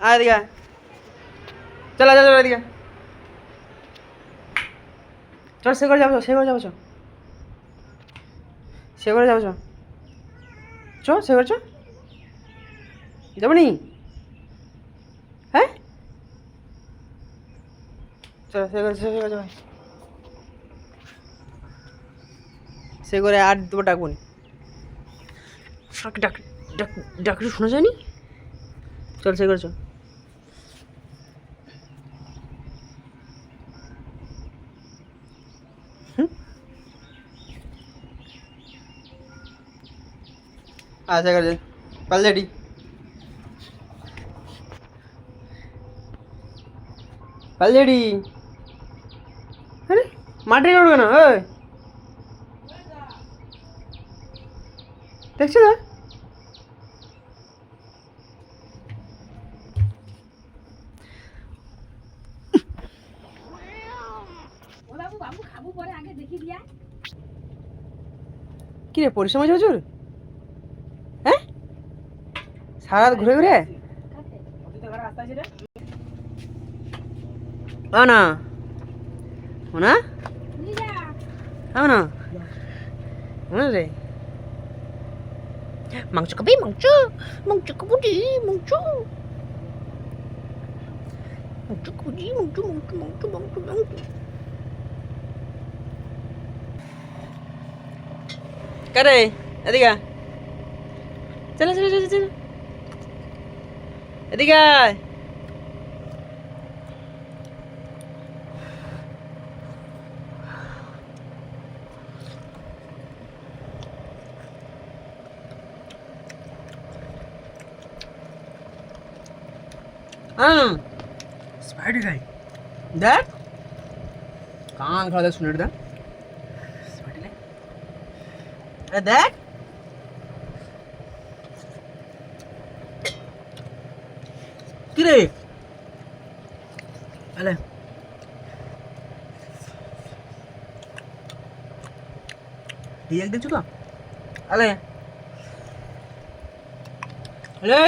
এদিকে চল চল এদিকে চল, সে করে যাবো, সে করে যাবো, সে করে যাবো, চ সে করে চ যাবো নি। হ্যাঁ চলো সে করে, সে করে যাবো, সে করে আর দুটো ডাকবো নি। ডাক ডাক ডাকলে শোনা যায়নি। চল সে করে চল। আচ্ছা করে পাল রেডি পাল রেডি। আরে মাঠে উঠবে না, ওই দেখছো না? কি রে পরিশ্রম হয়েছে প্রচুর? হ্যাঁ সারা রাত ঘুরে ঘুরে না না না রে মাংস খাবি? মাংস মাংস খাবো রে, মাংস মাংস খাবো রে, মাংস মাংস মাংস মাংস মাংস। কারে এদিকে চলো চলো চলো চলো এদিকে আয়। স্পাইডি গাই দেখ কান খাওয়া দেখ, শুনে দেখ স্পাইডি গাই দেখ। কি রে আলে দেখছো তো আলে আলে